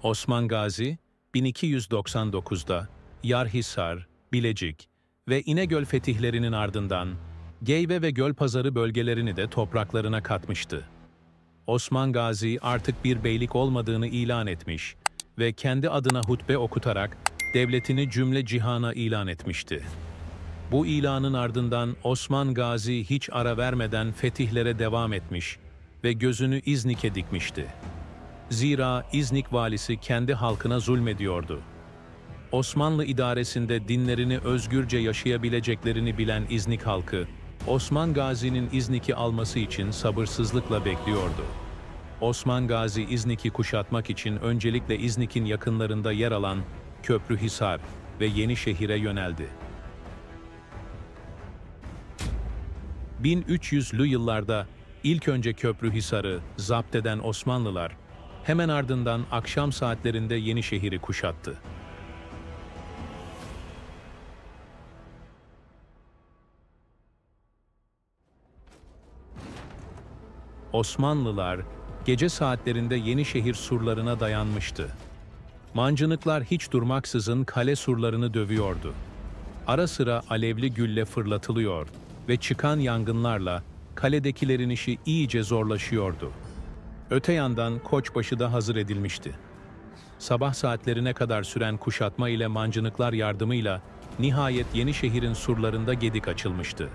Osman Gazi, 1299'da Yarhisar, Bilecik ve İnegöl fetihlerinin ardından Geyve ve Gölpazarı bölgelerini de topraklarına katmıştı. Osman Gazi artık bir beylik olmadığını ilan etmiş ve kendi adına hutbe okutarak devletini cümle cihana ilan etmişti. Bu ilanın ardından Osman Gazi hiç ara vermeden fetihlere devam etmiş ve gözünü İznik'e dikmişti. Zira İznik valisi kendi halkına zulmediyordu. Osmanlı idaresinde dinlerini özgürce yaşayabileceklerini bilen İznik halkı, Osman Gazi'nin İznik'i alması için sabırsızlıkla bekliyordu. Osman Gazi İznik'i kuşatmak için öncelikle İznik'in yakınlarında yer alan Köprühisar ve Yenişehir'e yöneldi. 1300'lü yıllarda ilk önce Köprühisar'ı zapt eden Osmanlılar, hemen ardından akşam saatlerinde Yenişehir'i kuşattı. Osmanlılar, gece saatlerinde Yenişehir surlarına dayanmıştı. Mancınıklar hiç durmaksızın kale surlarını dövüyordu. Ara sıra alevli gülle fırlatılıyor ve çıkan yangınlarla kaledekilerin işi iyice zorlaşıyordu. Öte yandan Koçbaşı da hazır edilmişti. Sabah saatlerine kadar süren kuşatma ile mancınıklar yardımıyla nihayet Yenişehir'in surlarında gedik açılmıştı.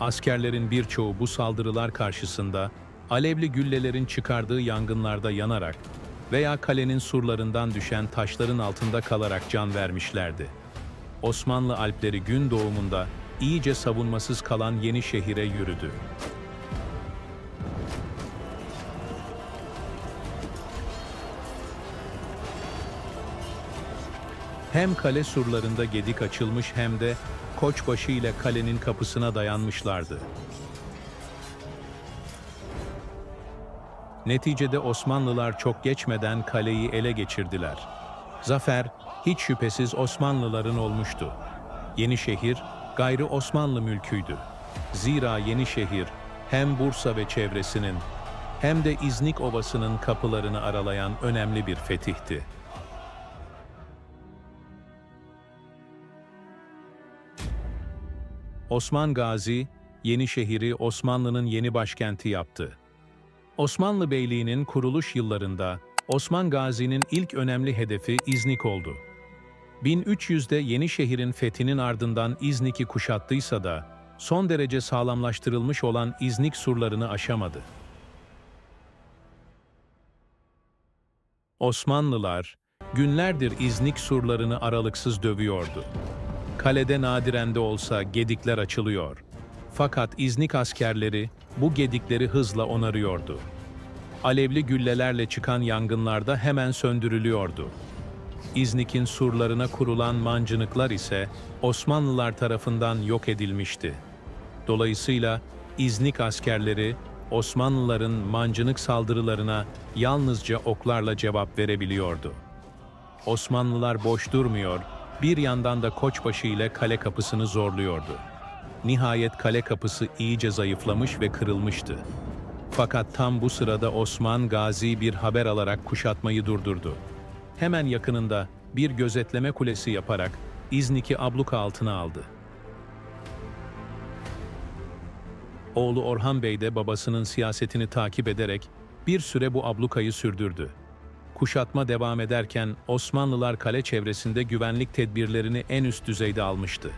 Askerlerin birçoğu bu saldırılar karşısında alevli güllelerin çıkardığı yangınlarda yanarak veya kalenin surlarından düşen taşların altında kalarak can vermişlerdi. Osmanlı Alpleri gün doğumunda iyice savunmasız kalan Yenişehir'e yürüdü. Hem kale surlarında gedik açılmış hem de Koçbaşı ile kalenin kapısına dayanmışlardı. Neticede Osmanlılar çok geçmeden kaleyi ele geçirdiler. Zafer hiç şüphesiz Osmanlıların olmuştu. Yenişehir gayrı Osmanlı mülküydü. Zira Yenişehir hem Bursa ve çevresinin hem de İznik Ovası'nın kapılarını aralayan önemli bir fetihti. Osman Gazi, Yenişehir'i Osmanlı'nın yeni başkenti yaptı. Osmanlı Beyliği'nin kuruluş yıllarında Osman Gazi'nin ilk önemli hedefi İznik oldu. 1300'de Yenişehir'in fethinin ardından İznik'i kuşattıysa da son derece sağlamlaştırılmış olan İznik surlarını aşamadı. Osmanlılar günlerdir İznik surlarını aralıksız dövüyordu. Kalede nadiren de olsa gedikler açılıyor. Fakat İznik askerleri bu gedikleri hızla onarıyordu. Alevli güllelerle çıkan yangınlarda hemen söndürülüyordu. İznik'in surlarına kurulan mancınıklar ise Osmanlılar tarafından yok edilmişti. Dolayısıyla İznik askerleri Osmanlıların mancınık saldırılarına yalnızca oklarla cevap verebiliyordu. Osmanlılar boş durmuyor, bir yandan da Koçbaşı ile kale kapısını zorluyordu. Nihayet kale kapısı iyice zayıflamış ve kırılmıştı. Fakat tam bu sırada Osman Gazi bir haber alarak kuşatmayı durdurdu. Hemen yakınında bir gözetleme kulesi yaparak İznik'i abluka altına aldı. Oğlu Orhan Bey de babasının siyasetini takip ederek bir süre bu ablukayı sürdürdü. Kuşatma devam ederken Osmanlılar kale çevresinde güvenlik tedbirlerini en üst düzeyde almıştı.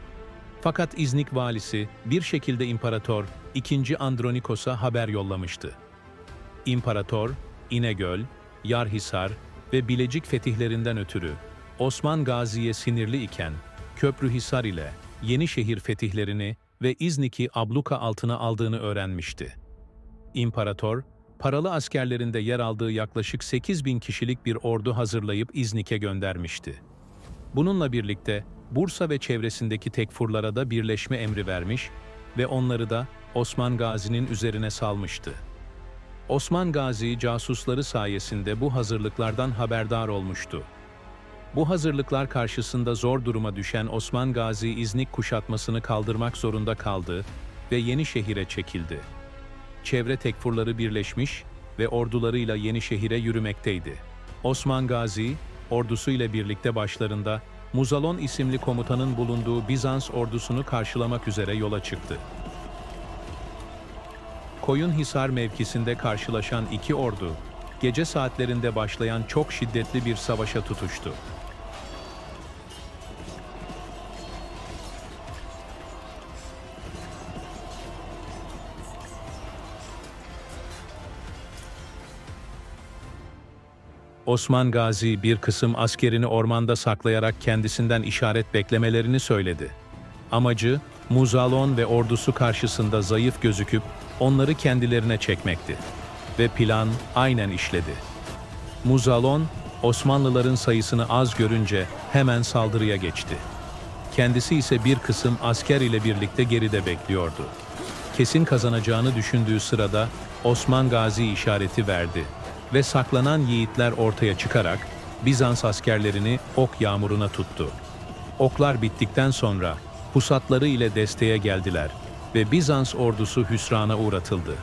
Fakat İznik valisi bir şekilde İmparator II. Andronikos'a haber yollamıştı. İmparator, İnegöl, Yarhisar ve Bilecik fetihlerinden ötürü Osman Gazi'ye sinirli iken Köprühisar ile Yenişehir fetihlerini ve İznik'i abluka altına aldığını öğrenmişti. İmparator, paralı askerlerinde yer aldığı yaklaşık 8.000 kişilik bir ordu hazırlayıp İznik'e göndermişti. Bununla birlikte Bursa ve çevresindeki tekfurlara da birleşme emri vermiş ve onları da Osman Gazi'nin üzerine salmıştı. Osman Gazi casusları sayesinde bu hazırlıklardan haberdar olmuştu. Bu hazırlıklar karşısında zor duruma düşen Osman Gazi İznik kuşatmasını kaldırmak zorunda kaldı ve Yenişehir'e çekildi. Çevre tekfurları birleşmiş ve ordularıyla Yenişehir'e yürümekteydi. Osman Gazi, ordusu ile birlikte başlarında Muzalon isimli komutanın bulunduğu Bizans ordusunu karşılamak üzere yola çıktı. Koyunhisar mevkisinde karşılaşan iki ordu, gece saatlerinde başlayan çok şiddetli bir savaşa tutuştu. Osman Gazi bir kısım askerini ormanda saklayarak kendisinden işaret beklemelerini söyledi. Amacı, Muzalon ve ordusu karşısında zayıf gözüküp onları kendilerine çekmekti. Ve plan aynen işledi. Muzalon, Osmanlıların sayısını az görünce hemen saldırıya geçti. Kendisi ise bir kısım asker ile birlikte geride bekliyordu. Kesin kazanacağını düşündüğü sırada Osman Gazi işareti verdi ve saklanan yiğitler ortaya çıkarak Bizans askerlerini ok yağmuruna tuttu. Oklar bittikten sonra pusatları ile desteğe geldiler ve Bizans ordusu hüsrana uğratıldı.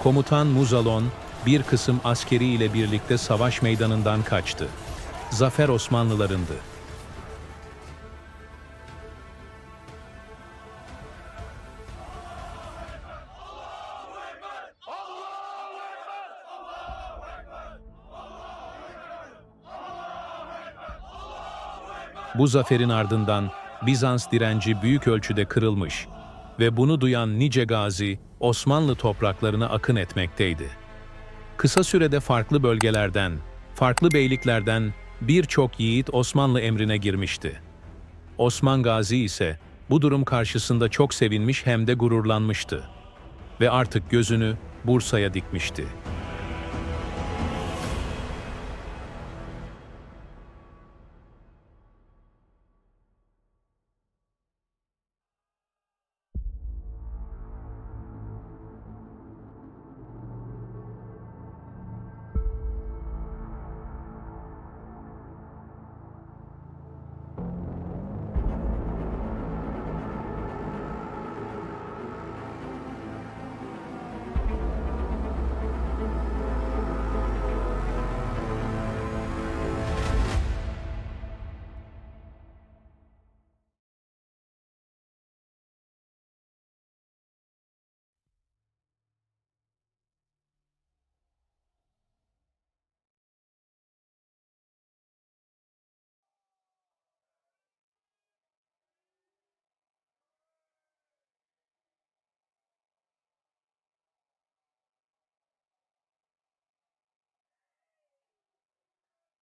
Komutan Muzalon, bir kısım askeri ile birlikte savaş meydanından kaçtı. Zafer Osmanlılarındı. Bu zaferin ardından Bizans direnci büyük ölçüde kırılmış ve bunu duyan nice gazi Osmanlı topraklarına akın etmekteydi. Kısa sürede farklı bölgelerden, farklı beyliklerden birçok yiğit Osmanlı emrine girmişti. Osman Gazi ise bu durum karşısında çok sevinmiş hem de gururlanmıştı ve artık gözünü Bursa'ya dikmişti.